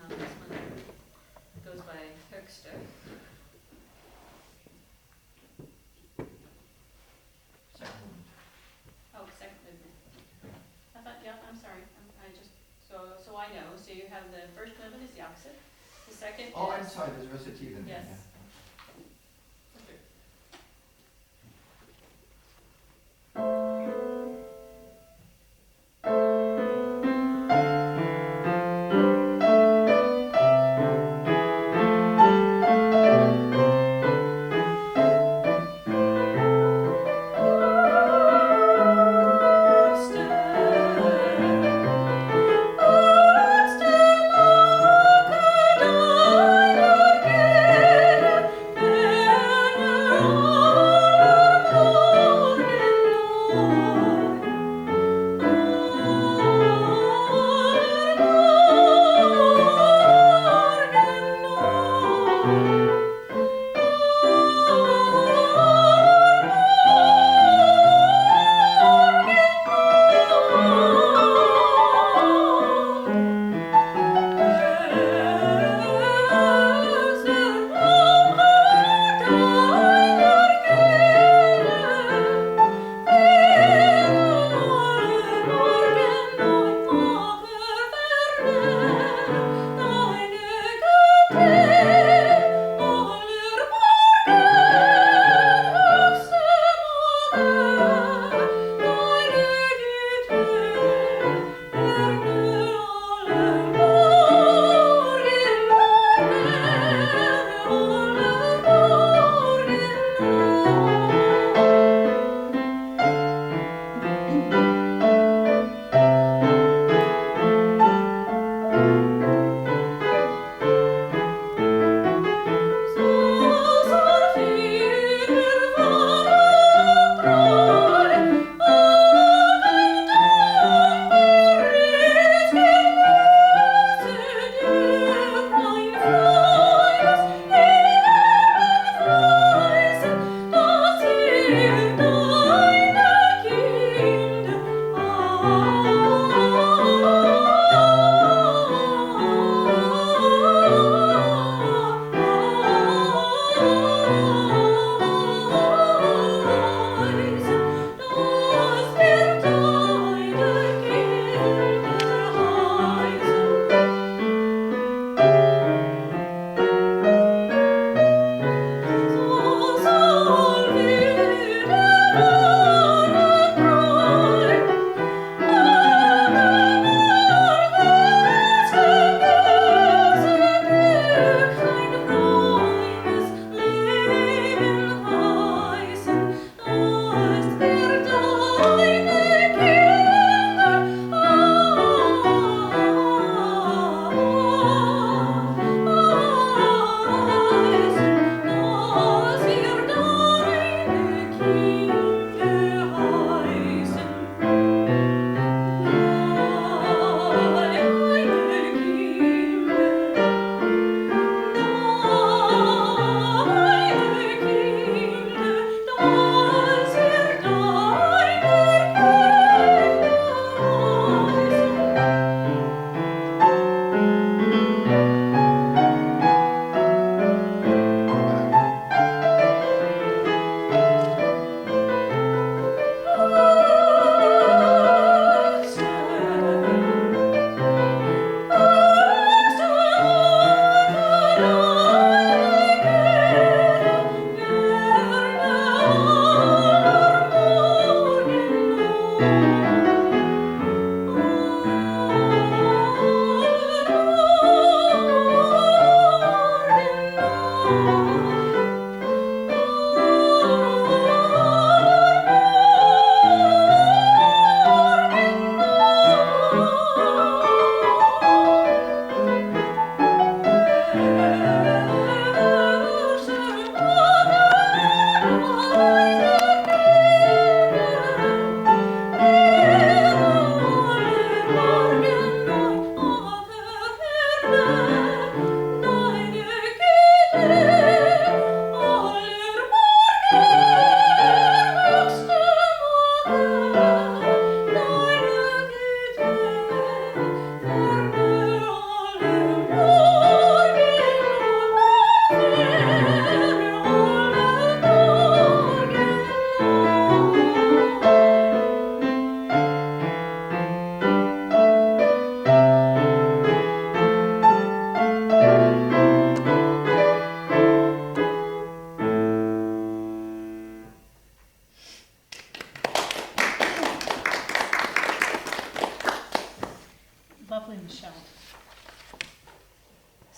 This one goes by Höxter. Second movement. Oh, second movement. I thought, yeah, I'm sorry, so I know, so you have the first movement is the opposite, the second is. Oh, I'm sorry, there's recitative in there, Yes. yeah.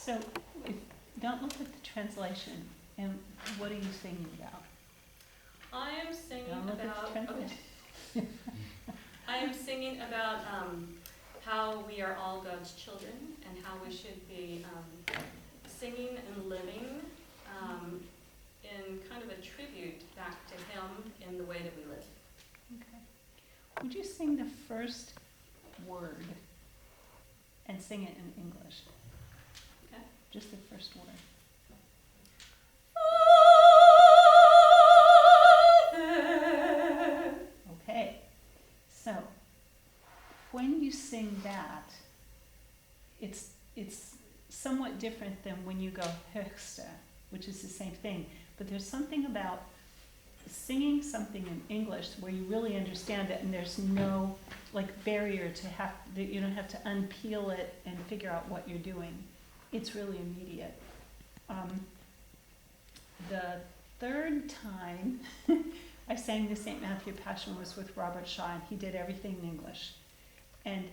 So, don't look at the translation, and what are you singing about? I am singing Don't look at the about, translation. okay. I am singing about how we are all God's children and how we should be singing and living in kind of a tribute back to Him in the way that we live. Okay. Would you sing the first word and sing it in English? Okay. Just the first word. Father. Okay. So, when you sing that, it's somewhat different than when you go höchste, which is the same thing. But there's something about singing something in English where you really understand it, and there's no barrier to you don't have to unpeel it and figure out what you're doing. It's really immediate. The third time I sang the St. Matthew Passion was with Robert Shaw, and he did everything in English. And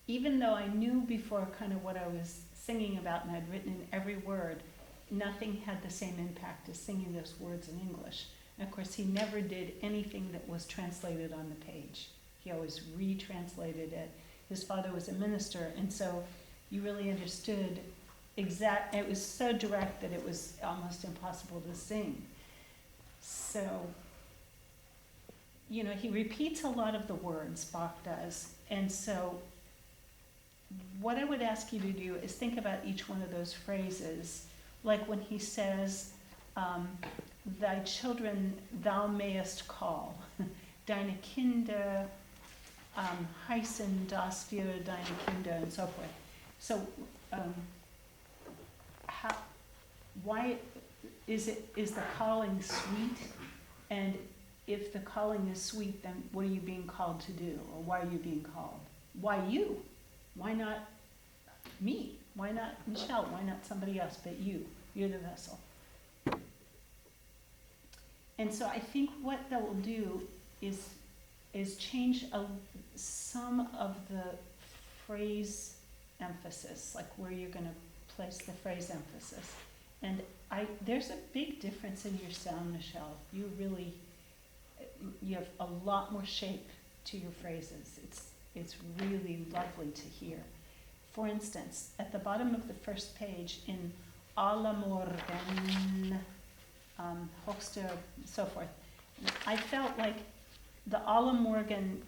even though I knew before kind of what I was singing about and I'd written in every word, nothing had the same impact as singing those words in English. And of course, he never did anything that was translated on the page. He always retranslated it. His father was a minister, and so you really understood it was so direct that it was almost impossible to sing. So, he repeats a lot of the words, Bach does. And so what I would ask you to do is think about each one of those phrases. Like when he says, thy children thou mayest call, deine Kinder heißen das wir deine Kinder, and so forth. So, why is the calling sweet? And if the calling is sweet, then what are you being called to do? Or why are you being called? Why you? Why not me? Why not Michelle? Why not somebody else but you? You're the vessel. And so I think what that will do is change some of the phrase emphasis, like where you're going to place the phrase emphasis. And there's a big difference in your sound, Michelle. You have a lot more shape to your phrases. It's really lovely to hear. For instance, at the bottom of the first page in Alla Morgen, Hochster, so forth, I felt like the Alla Morgen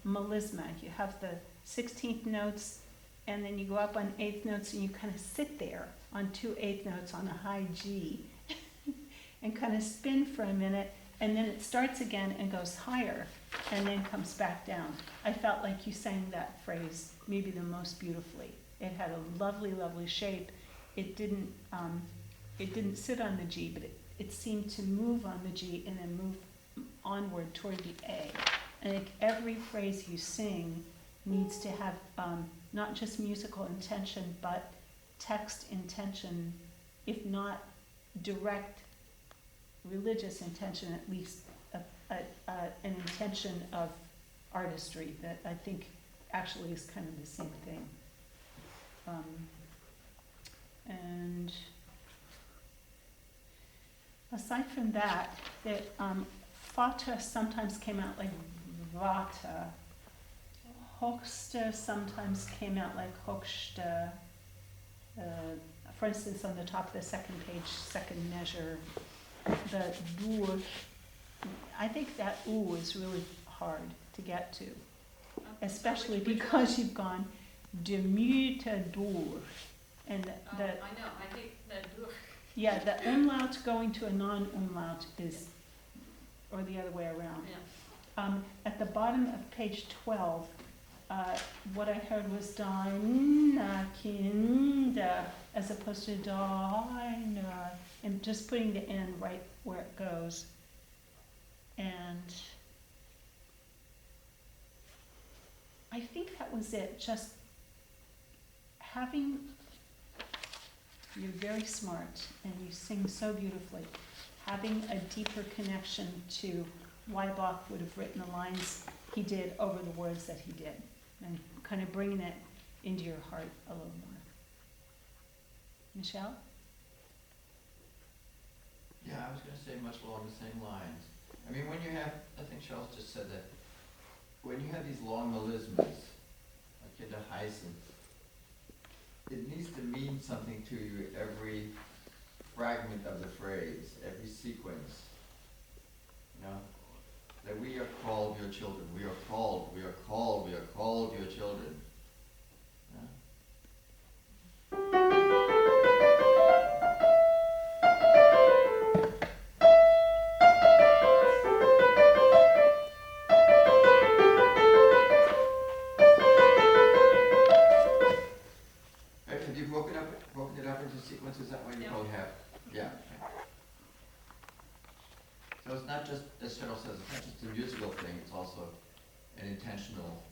melisma. You have the 16th notes, and then you go up on 8th notes, and you kind of sit there on 2 8th notes on a high G and kind of spin for a minute, and then it starts again and goes higher and then comes back down. I felt like you sang that phrase maybe the most beautifully. It had a lovely, lovely shape. It didn't sit on the G, but it seemed to move on the G and then move onward toward the A. And I think every phrase you sing needs to have not just musical intention, but text intention, if not direct religious intention, at least an intention of artistry that I think actually is kind of the same thing. And aside from that, Vater sometimes came out like Vater. Hochste sometimes came out like Hochste. For instance, on the top of the second page, second measure, the durch. I think that U is really hard to get to, especially because you've gone de Mütter durch. And I know, I think that durch. Yeah, the umlaut going to a non-umlaut is, or the other way around. Yeah. At the bottom of page 12, what I heard was deine Kinder, as opposed to deine, and just putting the N right where it goes. And I think that was it, just having, you're very smart and you sing so beautifully, having a deeper connection to why Bach would have written the lines he did over the words that he did, and kind of bringing it into your heart a little more. Michelle? Yeah, I was gonna say much along the same lines. I mean, when you have, I think Charles just said that, when you have these long melismas, like in the hyacinth, it needs to mean something to you every fragment of the phrase, every sequence. You know? That we are called your children, we are called, we are called, we are called your children. Yeah? Right, have you broken it up into sequences that way? You Yeah. probably have. Yeah. So it's not just, as Cheryl says, it's not just a musical thing, it's also an intentional,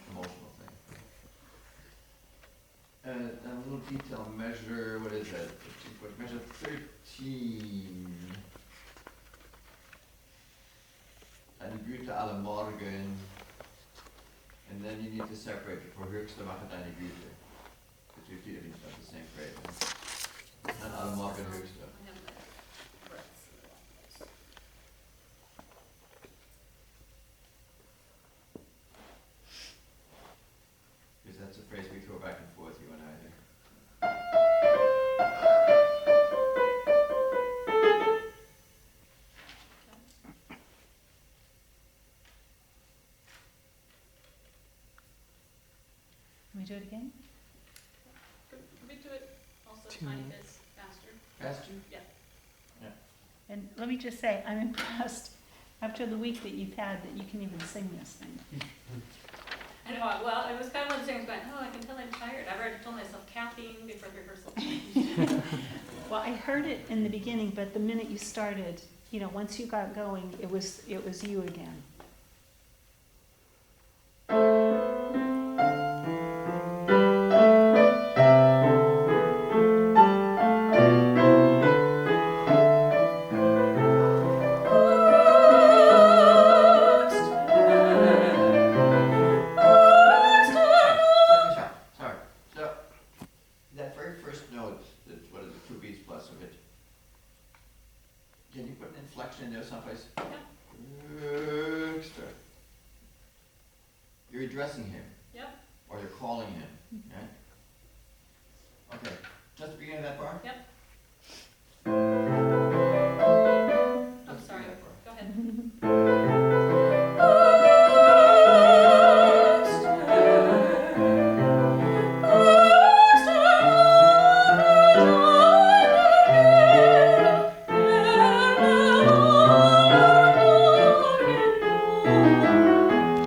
emotional thing. A little detail measure, what is that? Measure 13. Eine Güte alle Morgen. And then you need to separate the Verhöchste mache deine Güte. The two theories are the same phrase. Not alle Morgen Höchste. I have my breaths in the wrong place. Because that's a phrase we throw back and forth, you and I think. Can we do it again? Could we do it also 2 tiny minutes. bits faster? Faster? Yeah. And let me just say, I'm impressed after the week that you've had that you can even sing this thing. I know, well, it was kind of one of those things going, oh, I can tell I'm tired. I've already told myself caffeine before the rehearsal. Well, I heard it in the beginning, but the minute you started, you know, once you got going, it was you again. Sorry. So, that very first note, what is it, 2 beats plus of it, can you put an inflection in there someplace? Extra. You're addressing him, Yep. or you're calling him, right?